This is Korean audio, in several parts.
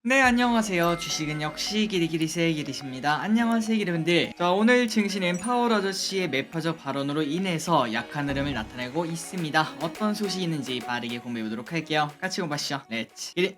네, 안녕하세요. 주식은 역시 기리기리세의 기리십니다. 안녕하세요, 기리분들. 자, 오늘 증시는 파월 아저씨의 매파적 발언으로 인해서 약한 흐름을 나타내고 있습니다. 어떤 소식이 있는지 빠르게 공부해보도록 할게요. 같이 공부하시죠. 렛츠 기리.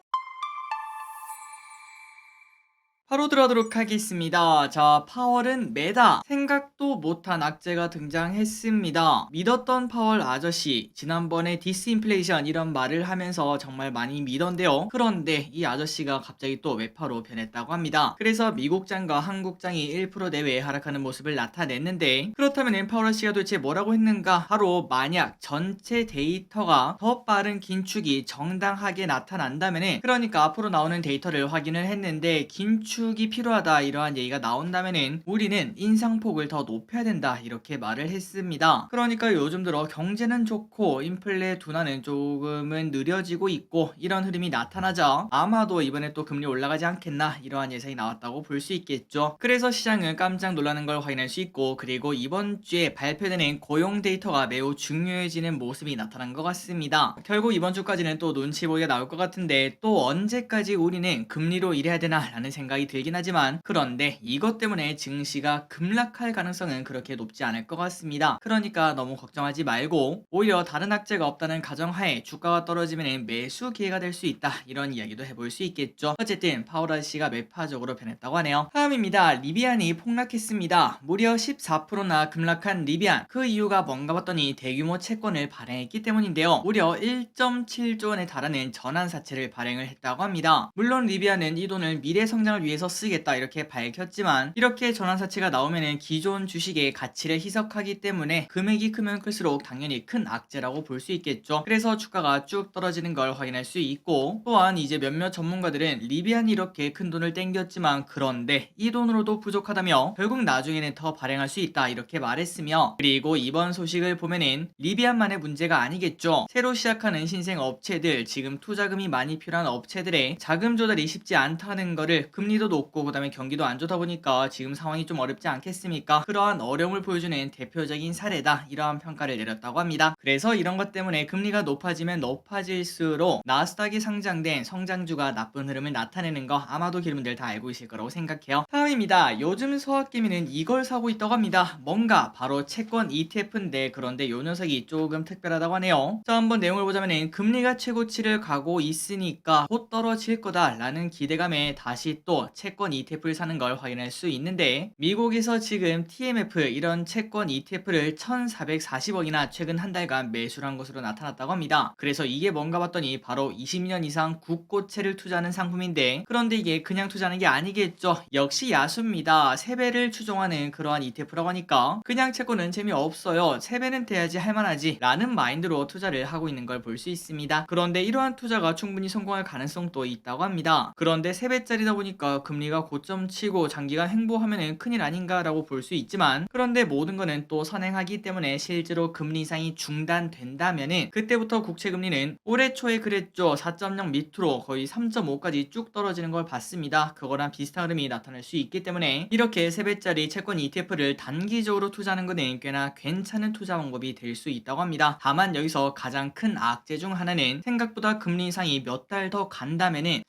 바로 들어가도록 하겠습니다. 자, 파월은 매다 생각도 못한 악재가 등장했습니다. 믿었던 파월 아저씨, 지난번에 디스인플레이션 이런 말을 하면서 정말 많이 믿었는데요. 그런데 이 아저씨가 갑자기 또 매파로 변했다고 합니다. 그래서 미국장과 한국장이 1% 내외 하락하는 모습을 나타냈는데, 그렇다면 파월 아저씨가 도대체 뭐라고 했는가? 바로 만약 전체 데이터가 더 빠른 긴축이 정당하게 나타난다면, 그러니까 앞으로 나오는 데이터를 확인을 했는데 긴축이 필요하다 이러한 얘기가 나온다면은 우리는 인상폭을 더 높여야 된다 이렇게 말을 했습니다. 그러니까 요즘 들어 경제는 좋고 인플레 둔화는 조금은 느려지고 있고 이런 흐름이 나타나자 아마도 이번에 또 금리 올라가지 않겠나 이러한 예상이 나왔다고 볼 수 있겠죠. 그래서 시장은 깜짝 놀라는 걸 확인할 수 있고, 그리고 이번 주에 발표되는 고용 데이터가 매우 중요해지는 모습이 나타난 것 같습니다. 결국 이번 주까지는 또 눈치 보기가 나올 것 같은데, 또 언제까지 우리는 금리로 일해야 되나 라는 생각이 들긴 하지만, 그런데 이것 때문에 증시가 급락할 가능성은 그렇게 높지 않을 것 같습니다. 그러니까 너무 걱정하지 말고 오히려 다른 악재가 없다는 가정하에 주가가 떨어지면 매수 기회가 될 수 있다 이런 이야기도 해볼 수 있겠죠. 어쨌든 파월 아저씨가 매파적으로 변했다고 하네요. 다음입니다. 리비안이 폭락했습니다. 무려 14%나 급락한 리비안, 그 이유가 뭔가 봤더니 대규모 채권을 발행했기 때문인데요. 무려 1.7조 원에 달하는 전환사채를 발행을 했다고 합니다. 물론 리비안은 이 돈을 미래 성장을 위해서 쓰겠다 이렇게 밝혔지만, 이렇게 전환사채가 나오면 기존 주식의 가치를 희석하기 때문에 금액이 크면 클수록 당연히 큰 악재라고 볼 수 있겠죠. 그래서 주가가 쭉 떨어지는 걸 확인할 수 있고, 또한 이제 몇몇 전문가들은 리비안이 이렇게 큰 돈을 땡겼지만 그런데 이 돈으로도 부족하다며 결국 나중에는 더 발행할 수 있다 이렇게 말했으며, 그리고 이번 소식을 보면은 리비안만의 문제가 아니겠죠. 새로 시작하는 신생 업체들, 지금 투자금이 많이 필요한 업체들의 자금 조달이 쉽지 않다는 거를, 금리도 높고 그다음에 경기도 안 좋다 보니까 지금 상황이 좀 어렵지 않겠습니까? 그러한 어려움을 보여주는 대표적인 사례다 이러한 평가를 내렸다고 합니다. 그래서 이런 것 때문에 금리가 높아지면 높아질수록 나스닥이 상장된 성장주가 나쁜 흐름을 나타내는 거 아마도 기름분들 다 알고 있을 거라고 생각해요. 다음입니다. 요즘 서학개미는 이걸 사고 있다고 합니다. 뭔가 바로 채권 ETF인데, 그런데 요 녀석이 조금 특별하다고 하네요. 자, 한번 내용을 보자면은 금리가 최고치를 가고 있으니까 곧 떨어질 거다라는 기대감에 다시 또 채권 ETF를 사는 걸 확인할 수 있는데, 미국에서 지금 TMF 이런 채권 ETF를 1,440억이나 최근 한 달간 매수를 한 것으로 나타났다고 합니다. 그래서 이게 뭔가 봤더니 바로 20년 이상 국고채를 투자하는 상품인데, 그런데 이게 그냥 투자하는 게 아니겠죠. 역시 야수입니다. 세배를 추종하는 그러한 ETF라고 하니까 그냥 채권은 재미없어요, 세배는 돼야지 할만하지 라는 마인드로 투자를 하고 있는 걸 볼 수 있습니다. 그런데 이러한 투자가 충분히 성공할 가능성도 있다고 합니다. 그런데 세배짜리다 보니까 금리가 고점 치고 장기간 횡보하면 큰일 아닌가 라고 볼 수 있지만, 그런데 모든 거는 또 선행하기 때문에 실제로 금리 인상이 중단된다면은 그때부터 국채금리는 올해 초에 그랬죠. 4.0 밑으로 거의 3.5까지 쭉 떨어지는 걸 봤습니다. 그거랑 비슷한 흐름이 나타날 수 있기 때문에 이렇게 세배짜리 채권 ETF를 단기적으로 투자하는 것은 꽤나 괜찮은 투자 방법이 될 수 있다고 합니다. 다만 여기서 가장 큰 악재 중 하나는 생각보다 금리 인상이 몇 달 더 간다면은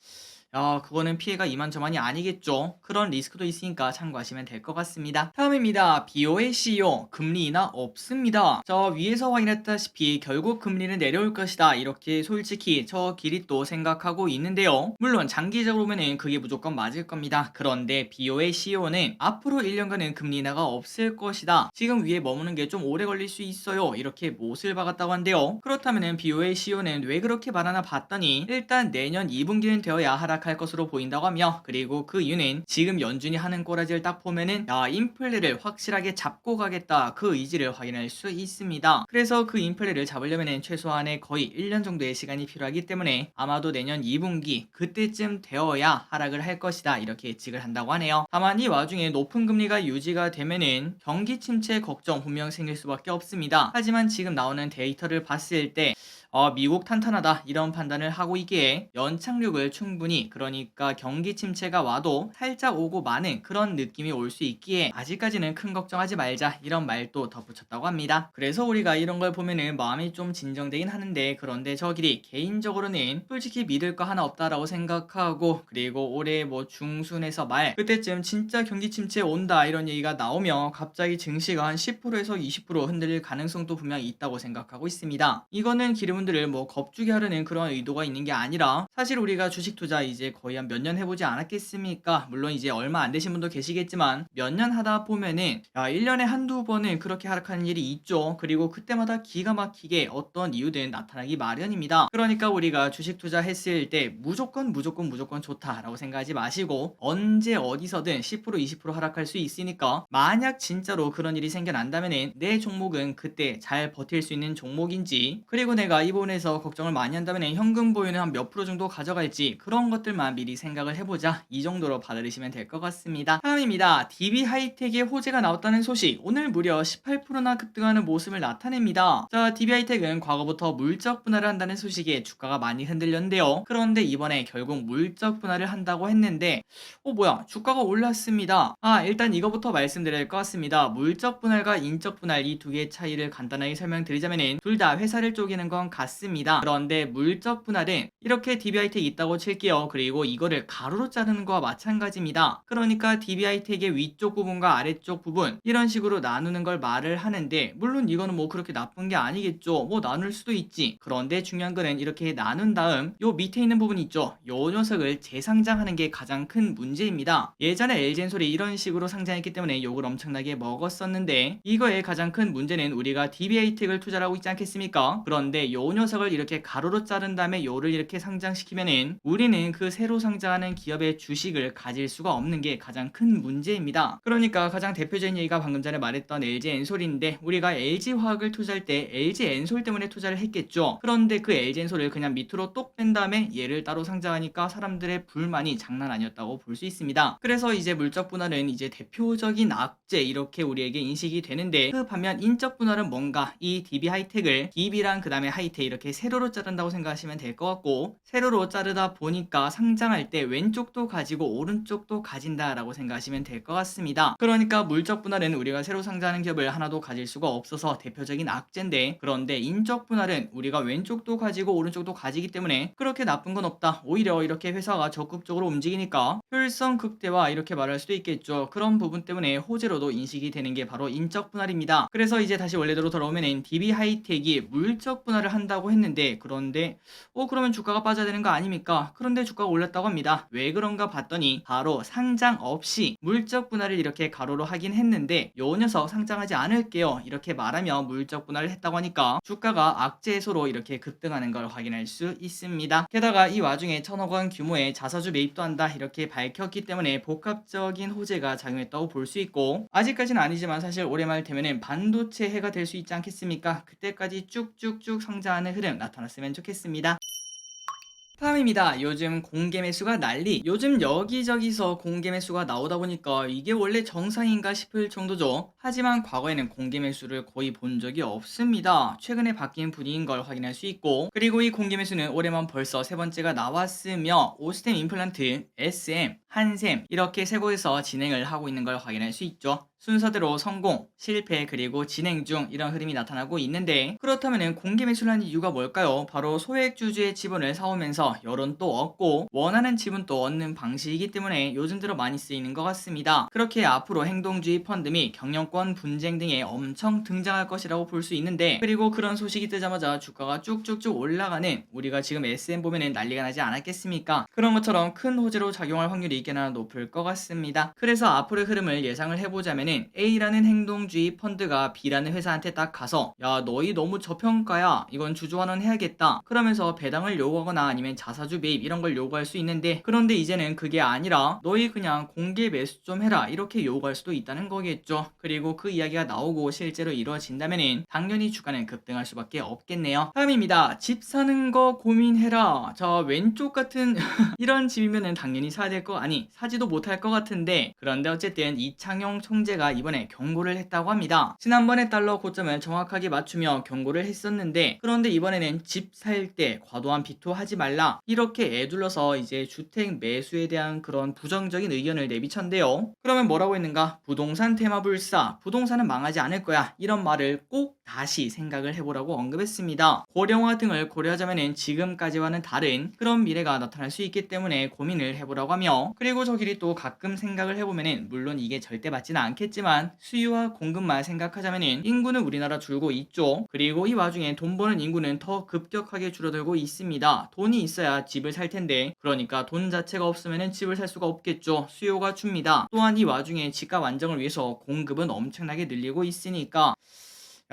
그거는 피해가 이만저만이 아니겠죠. 그런 리스크도 있으니까 참고하시면 될 것 같습니다. 다음입니다. BO의 CEO, 금리 인하 없습니다. 저 위에서 확인했다시피 결국 금리는 내려올 것이다 이렇게 솔직히 저 길이 또 생각하고 있는데요. 물론 장기적으로 보면은 그게 무조건 맞을 겁니다. 그런데 BO의 CEO는 앞으로 1년간은 금리 인하가 없을 것이다, 지금 위에 머무는 게 좀 오래 걸릴 수 있어요 이렇게 못을 박았다고 한데요. 그렇다면은 BO의 CEO는 왜 그렇게 말하나 봤더니, 일단 내년 2분기는 되어야 하락할 것으로 보인다고 하며, 그리고 그 이유는 지금 연준이 하는 꼬라지를 딱 보면은 인플레를 확실하게 잡고 가겠다 그 의지를 확인할 수 있습니다. 그래서 그 인플레를 잡으려면은 최소한의 거의 1년 정도의 시간이 필요하기 때문에 아마도 내년 2분기 그때쯤 되어야 하락을 할 것이다 이렇게 예측을 한다고 하네요. 다만 이 와중에 높은 금리가 유지가 되면은 경기 침체 걱정 분명 생길 수밖에 없습니다. 하지만 지금 나오는 데이터를 봤을 때 미국 탄탄하다 이런 판단을 하고 있기에 연착륙을 충분히 그러니까 경기 침체가 와도 살짝 오고 마는 그런 느낌이 올 수 있기에 아직까지는 큰 걱정하지 말자 이런 말도 덧붙였다고 합니다. 그래서 우리가 이런 걸 보면은 마음이 좀 진정되긴 하는데, 그런데 저끼리 개인적으로는 솔직히 믿을 거 하나 없다라고 생각하고, 그리고 올해 뭐 중순에서 말 그때쯤 진짜 경기 침체 온다 이런 얘기가 나오면 갑자기 증시가 한 10%에서 20% 흔들릴 가능성도 분명히 있다고 생각하고 있습니다. 이거는 기르분들을 뭐 겁주게 하려는 그런 의도가 있는 게 아니라, 사실 우리가 주식 투자 이제 거의 한 몇 년 해보지 않았겠습니까? 물론 이제 얼마 안 되신 분도 계시겠지만 몇 년 하다 보면은 1년에 한두 번은 그렇게 하락하는 일이 있죠. 그리고 그때마다 기가 막히게 어떤 이유든 나타나기 마련입니다. 그러니까 우리가 주식 투자 했을 때 무조건 좋다라고 생각하지 마시고, 언제 어디서든 10% 20% 하락할 수 있으니까 만약 진짜로 그런 일이 생겨난다면은 내 종목은 그때 잘 버틸 수 있는 종목인지, 그리고 내가 이 부분에서 걱정을 많이 한다면은 현금 보유는 한 몇 프로 정도 가져갈지, 그런 것들만 미리 생각을 해보자, 이 정도로 받아들이시면 될 것 같습니다. 다음입니다. DB 하이텍의 호재가 나왔다는 소식. 오늘 무려 18%나 급등하는 모습을 나타냅니다. 자, DB 하이텍은 과거부터 물적 분할을 한다는 소식에 주가가 많이 흔들렸는데요. 그런데 이번에 결국 물적 분할을 한다고 했는데 뭐야, 주가가 올랐습니다. 일단 이거부터 말씀드려야 될 것 같습니다. 물적 분할과 인적 분할, 이 두 개의 차이를 간단하게 설명드리자면은 둘 다 회사를 쪼개는 건 같습니다. 그런데 물적 분할은 이렇게 DB하이텍이 있다고 칠게요. 그리고 이거를 가로로 자르는 거와 마찬가지입니다. 그러니까 DB하이텍의 위쪽 부분과 아래쪽 부분 이런 식으로 나누는 걸 말을 하는데, 물론 이거는 뭐 그렇게 나쁜 게 아니겠죠. 뭐 나눌 수도 있지. 그런데 중요한 거는 이렇게 나눈 다음 요 밑에 있는 부분 있죠. 요 녀석을 재상장하는 게 가장 큰 문제입니다. 예전에 LG엔솔이 이런 식으로 상장했기 때문에 욕을 엄청나게 먹었었는데, 이거의 가장 큰 문제는 우리가 DB하이텍을 투자를 하고 있지 않겠습니까? 그런데 요 녀석을 이렇게 가로로 자른 다음에 요를 이렇게 상장시키면은 우리는 그 새로 상장하는 기업의 주식을 가질 수가 없는 게 가장 큰 문제입니다. 그러니까 가장 대표적인 얘기가 방금 전에 말했던 LG엔솔인데, 우리가 LG화학을 투자할 때 LG엔솔 때문에 투자를 했겠죠. 그런데 그 LG엔솔을 그냥 밑으로 똑 뺀 다음에 얘를 따로 상장하니까 사람들의 불만이 장난 아니었다고 볼 수 있습니다. 그래서 이제 물적 분할은 이제 대표적인 악재 이렇게 우리에게 인식이 되는데, 그 반면 인적 분할은 뭔가, 이 DB 하이텍을 DB랑 그 다음에 하이텍 이렇게 세로로 자른다고 생각하시면 될 것 같고, 세로로 자르다 보니까 상장할 때 왼쪽도 가지고 오른쪽도 가진다라고 생각하시면 될 것 같습니다. 그러니까 물적 분할은 우리가 새로 상장하는 기업을 하나도 가질 수가 없어서 대표적인 악재인데, 그런데 인적 분할은 우리가 왼쪽도 가지고 오른쪽도 가지기 때문에 그렇게 나쁜 건 없다. 오히려 이렇게 회사가 적극적으로 움직이니까 효율성 극대화 이렇게 말할 수도 있겠죠. 그런 부분 때문에 호재로도 인식이 되는 게 바로 인적 분할입니다. 그래서 이제 다시 원래대로 돌아오면은 DB 하이텍이 물적 분할을 한다고 했는데, 그런데 그러면 주가가 빠져야 되는 거 아닙니까? 그런데 주가가 올랐다고 합니다. 왜 그런가 봤더니 바로 상장 없이 물적 분할을 이렇게 가로로 하긴 했는데, 요 녀석 상장하지 않을게요 이렇게 말하며 물적 분할을 했다고 하니까 주가가 악재 해소로 이렇게 급등하는 걸 확인할 수 있습니다. 게다가 이 와중에 1,000억 원 규모의 자사주 매입도 한다 이렇게 밝혔기 때문에 복합적인 호재가 작용했다고 볼 수 있고, 아직까지는 아니지만 사실 올해 말 되면은 반도체 해가 될 수 있지 않겠습니까? 그때까지 쭉쭉쭉 성장하는 흐름 나타났으면 좋겠습니다. 다음입니다. 요즘 공개 매수가 난리. 요즘 여기저기서 공개 매수가 나오다 보니까 이게 원래 정상인가 싶을 정도죠. 하지만 과거에는 공개 매수를 거의 본 적이 없습니다. 최근에 바뀐 분위기인 걸 확인할 수 있고, 그리고 이 공개 매수는 올해만 벌써 세 번째가 나왔으며 오스템 임플란트, SM, 한샘 이렇게 세 곳에서 진행을 하고 있는 걸 확인할 수 있죠. 순서대로 성공, 실패, 그리고 진행 중 이런 흐름이 나타나고 있는데, 그렇다면 공개 매수를 한 이유가 뭘까요? 바로 소액주주의 지분을 사오면서 여론도 얻고 원하는 지분도 얻는 방식이기 때문에 요즘 들어 많이 쓰이는 것 같습니다. 그렇게 앞으로 행동주의 펀드 및 경영권 분쟁 등에 엄청 등장할 것이라고 볼 수 있는데, 그리고 그런 소식이 뜨자마자 주가가 쭉쭉쭉 올라가는, 우리가 지금 SM 보면은 난리가 나지 않았겠습니까? 그런 것처럼 큰 호재로 작용할 확률이 꽤나 높을 것 같습니다. 그래서 앞으로의 흐름을 예상을 해보자면 A라는 행동주의 펀드가 B라는 회사한테 딱 가서 야, 너희 너무 저평가야, 이건 주주환원 해야겠다 그러면서 배당을 요구하거나 아니면 자사주 매입 이런 걸 요구할 수 있는데, 그런데 이제는 그게 아니라 너희 그냥 공개 매수 좀 해라 이렇게 요구할 수도 있다는 거겠죠. 그리고 그 이야기가 나오고 실제로 이루어진다면 당연히 주가는 급등할 수밖에 없겠네요. 다음입니다. 집 사는 거 고민해라. 자, 왼쪽 같은 이런 집이면 당연히 사야 될 거 아닙니까? 아니 사지도 못할 것 같은데, 그런데 어쨌든 이창용 총재가 이번에 경고를 했다고 합니다. 지난번에 달러 고점을 정확하게 맞추며 경고를 했었는데, 그런데 이번에는 집 살 때 과도한 비토하지 말라 이렇게 애둘러서 이제 주택 매수에 대한 그런 부정적인 의견을 내비쳤는데요. 그러면 뭐라고 했는가? 부동산 테마불사, 부동산은 망하지 않을 거야, 이런 말을 꼭 다시 생각을 해보라고 언급했습니다. 고령화 등을 고려하자면 지금까지와는 다른 그런 미래가 나타날 수 있기 때문에 고민을 해보라고 하며, 그리고 저끼리 또 가끔 생각을 해보면 물론 이게 절대 맞지는 않겠지만 수요와 공급만 생각하자면 인구는 우리나라 줄고 있죠. 그리고 이 와중에 돈 버는 인구는 더 급격하게 줄어들고 있습니다. 돈이 있어야 집을 살 텐데, 그러니까 돈 자체가 없으면 집을 살 수가 없겠죠. 수요가 줍니다. 또한 이 와중에 집값 안정을 위해서 공급은 엄청나게 늘리고 있으니까,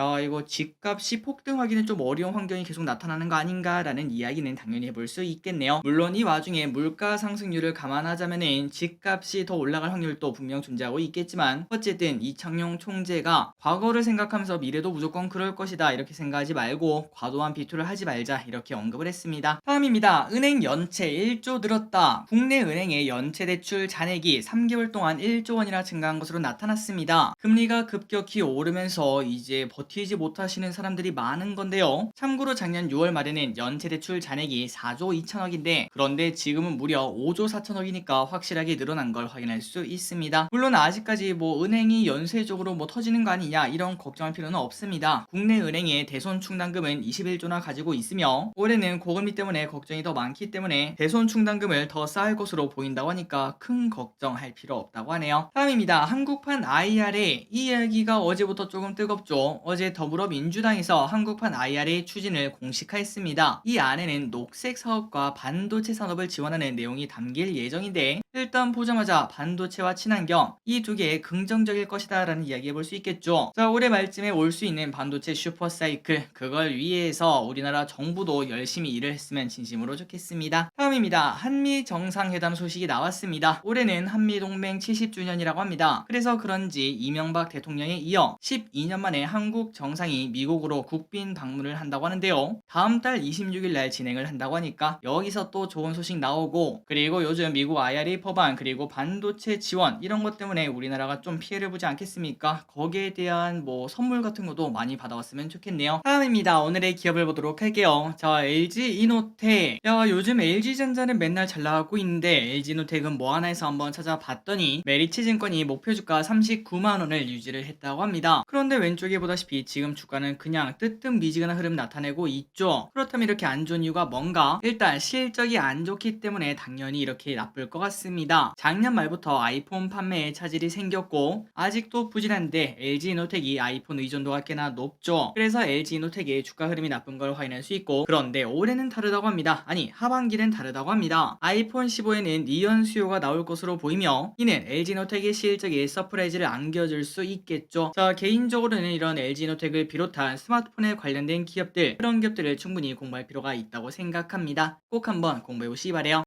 야, 이거 집값이 폭등하기는 좀 어려운 환경이 계속 나타나는 거 아닌가라는 이야기는 당연히 해볼 수 있겠네요. 물론 이 와중에 물가 상승률을 감안하자면은 집값이 더 올라갈 확률도 분명 존재하고 있겠지만, 어쨌든 이창용 총재가 과거를 생각하면서 미래도 무조건 그럴 것이다 이렇게 생각하지 말고 과도한 비토를 하지 말자 이렇게 언급을 했습니다. 다음입니다. 은행 연체 1조 늘었다. 국내 은행의 연체 대출 잔액이 3개월 동안 1조 원이나 증가한 것으로 나타났습니다. 금리가 급격히 오르면서 이제 버티지 못하시는 사람들이 많은 건데요. 참고로 작년 6월 말에는 연체대출 잔액이 4조 2천억인데, 그런데 지금은 무려 5조 4천억이니까 확실하게 늘어난 걸 확인할 수 있습니다. 물론 아직까지 뭐 은행이 연쇄적으로 뭐 터지는 거 아니냐 이런 걱정할 필요는 없습니다. 국내 은행의 대손 충당금은 21조나 가지고 있으며, 올해는 고금리 때문에 걱정이 더 많기 때문에 대손 충당금을 더 쌓을 것으로 보인다고 하니까 큰 걱정할 필요 없다고 하네요. 다음입니다. 한국판 IRA, 이 이야기가 어제부터 조금 뜨겁죠. 어제 더불어민주당에서 한국판 IRA 추진을 공식화했습니다. 이 안에는 녹색 사업과 반도체 산업을 지원하는 내용이 담길 예정인데, 일단 보자마자 반도체와 친환경 이 두 개에 긍정적일 것이다 라는 이야기 해볼 수 있겠죠. 자, 올해 말쯤에 올 수 있는 반도체 슈퍼사이클, 그걸 위해서 우리나라 정부도 열심히 일을 했으면 진심으로 좋겠습니다. 다음입니다. 한미 정상회담 소식이 나왔습니다. 올해는 한미동맹 70주년이라고 합니다. 그래서 그런지 이명박 대통령에 이어 12년 만에 한국 정상이 미국으로 국빈 방문을 한다고 하는데요. 다음 달 26일 날 진행을 한다고 하니까 여기서 또 좋은 소식 나오고, 그리고 요즘 미국 IRA 법안 그리고 반도체 지원 이런 것 때문에 우리나라가 좀 피해를 보지 않겠습니까? 거기에 대한 뭐 선물 같은 것도 많이 받아왔으면 좋겠네요. 다음입니다. 오늘의 기업을 보도록 할게요. 자, LG이노텍. 야, 요즘 LG전자는 맨날 잘 나가고 있는데 LG이노텍은 뭐 하나 해서 한번 찾아봤더니 메리츠증권이 목표 주가 39만 원을 유지를 했다고 합니다. 그런데 왼쪽에 보다시피 지금 주가는 그냥 뜨뜻미지근한 흐름 나타내고 있죠. 그렇다면 이렇게 안 좋은 이유가 뭔가? 일단 실적이 안 좋기 때문에 당연히 이렇게 나쁠 것 같습니다. 작년 말부터 아이폰 판매에 차질이 생겼고 아직도 부진한데 LG이노텍이 아이폰 의존도가 꽤나 높죠. 그래서 LG이노텍의 주가 흐름이 나쁜 걸 확인할 수 있고, 그런데 올해는 다르다고 합니다. 아니, 하반기는 다르다고 합니다. 아이폰 15에는 니언 수요가 나올 것으로 보이며, 이는 LG이노텍의 실적에 서프라이즈를 안겨줄 수 있겠죠. 자, 개인적으로는 이런 LG이노텍을 비롯한 스마트폰에 관련된 기업들, 그런 기업들을 충분히 공부할 필요가 있다고 생각합니다. 꼭 한번 공부해보시기 바래요.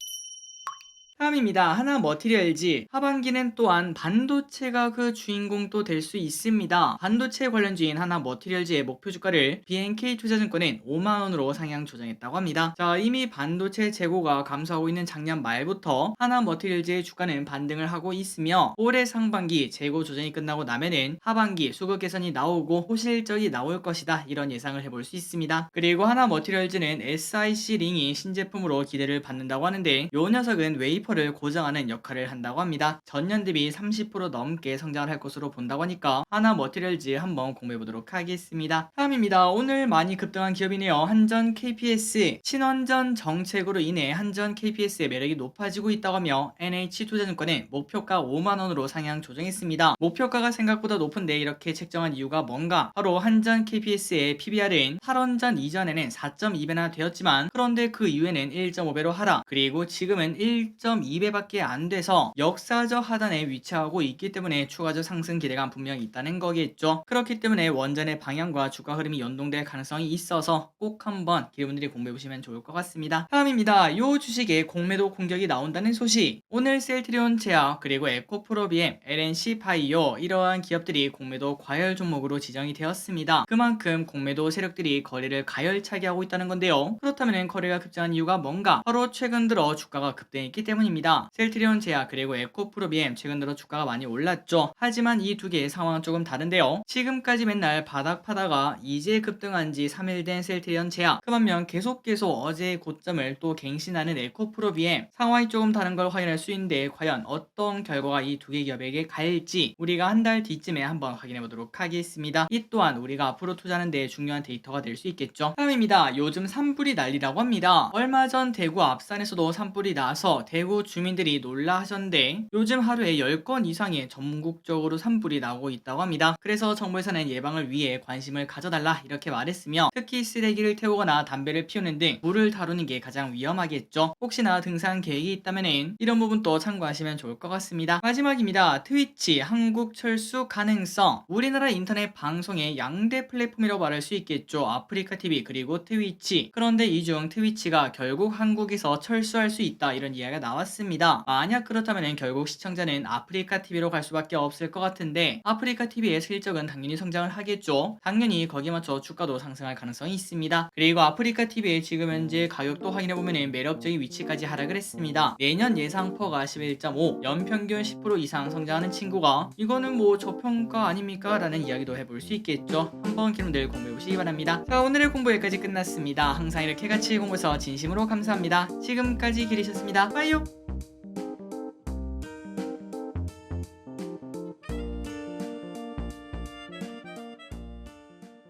다음입니다. 하나머티리얼즈. 하반기는 또한 반도체가 그 주인공 또 될 수 있습니다. 반도체 관련주인 하나머티리얼즈의 목표 주가를 BNK투자증권은 5만원으로 상향 조정했다고 합니다. 자, 이미 반도체 재고가 감소하고 있는 작년 말부터 하나머티리얼즈의 주가는 반등을 하고 있으며, 올해 상반기 재고 조정이 끝나고 나면은 하반기 수급 개선이 나오고 호실적이 나올 것이다 이런 예상을 해볼 수 있습니다. 그리고 하나머티리얼즈는 SiC 링이 신제품으로 기대를 받는다고 하는데, 요 녀석은 웨이퍼 를 고정하는 역할을 한다고 합니다. 전년 대비 30% 넘게 성장을 할 것으로 본다고 하니까 하나머티리얼즈 한번 공부해보도록 하겠습니다. 다음입니다. 오늘 많이 급등한 기업이네요. 한전 KPS. 친원전 정책으로 인해 한전 KPS의 매력이 높아지고 있다고 하며 NH투자증권은 목표가 5만원으로 상향 조정했습니다. 목표가가 생각보다 높은데 이렇게 책정한 이유가 뭔가? 바로 한전 KPS의 PBR은 8원전 이전에는 4.2배나 되었지만, 그런데 그 이후에는 1.5배로 하락, 그리고 지금은 1.2배밖에 안 돼서 역사적 하단에 위치하고 있기 때문에 추가적 상승 기대가 분명히 있다는 거겠죠. 그렇기 때문에 원전의 방향과 주가 흐름이 연동될 가능성이 있어서 꼭 한번 기업분들이 공부해보시면 좋을 것 같습니다. 다음입니다. 요 주식에 공매도 공격이 나온다는 소식. 오늘 셀트리온 제약 그리고 에코프로비엠, LNC 바이오 이러한 기업들이 공매도 과열 종목으로 지정이 되었습니다. 그만큼 공매도 세력들이 거래를 가열차게 하고 있다는 건데요. 그렇다면 거래가 급증한 이유가 뭔가? 바로 최근 들어 주가가 급등했기 때문입니다. 상황입니다. 셀트리온 제약 그리고 에코프로비엠 최근 들어 주가가 많이 올랐죠. 하지만 이 두 개의 상황은 조금 다른데요. 지금까지 맨날 바닥 파다가 이제 급등한 지 3일 된 셀트리온 제약, 그 반면 계속 어제의 고점을 또 갱신하는 에코프로비엠, 상황이 조금 다른 걸 확인할 수 있는데 과연 어떤 결과가 이 두 개 기업에게 갈지 우리가 한 달 뒤쯤에 한번 확인해 보도록 하겠습니다. 이 또한 우리가 앞으로 투자하는 데 중요한 데이터가 될 수 있겠죠. 다음입니다. 요즘 산불이 난리라고 합니다. 얼마 전 대구 앞산에서도 산불이 나서 대구 주민들이 놀라 하셨는데 요즘 하루에 10건 이상의 전국적으로 산불이 나고 있다고 합니다. 그래서 정부에서는 예방을 위해 관심을 가져달라 이렇게 말했으며, 특히 쓰레기를 태우거나 담배를 피우는 등 물을 다루는 게 가장 위험하겠죠. 혹시나 등산 계획이 있다면 이런 부분도 참고하시면 좋을 것 같습니다. 마지막입니다. 트위치 한국 철수 가능성. 우리나라 인터넷 방송의 양대 플랫폼이라고 말할 수 있겠죠. 아프리카TV 그리고 트위치. 그런데 이 중 트위치가 결국 한국에서 철수할 수 있다 이런 이야기가 나왔습니다. 만약 그렇다면 결국 시청자는 아프리카TV로 갈 수밖에 없을 것 같은데, 아프리카TV의 실적은 당연히 성장을 하겠죠. 당연히 거기에 맞춰 주가도 상승할 가능성이 있습니다. 그리고 아프리카TV의 지금 현재 가격도 확인해보면 매력적인 위치까지 하락을 했습니다. 내년 예상퍼가 11.5, 연평균 10% 이상 성장하는 친구가 이거는 뭐 저평가 아닙니까? 라는 이야기도 해볼 수 있겠죠. 한번 기름들 공부해보시기 바랍니다. 자, 오늘의 공부 여기까지 끝났습니다. 항상 이렇게 같이 공부해서 진심으로 감사합니다. 지금까지 기리셨습니다. 빠이요.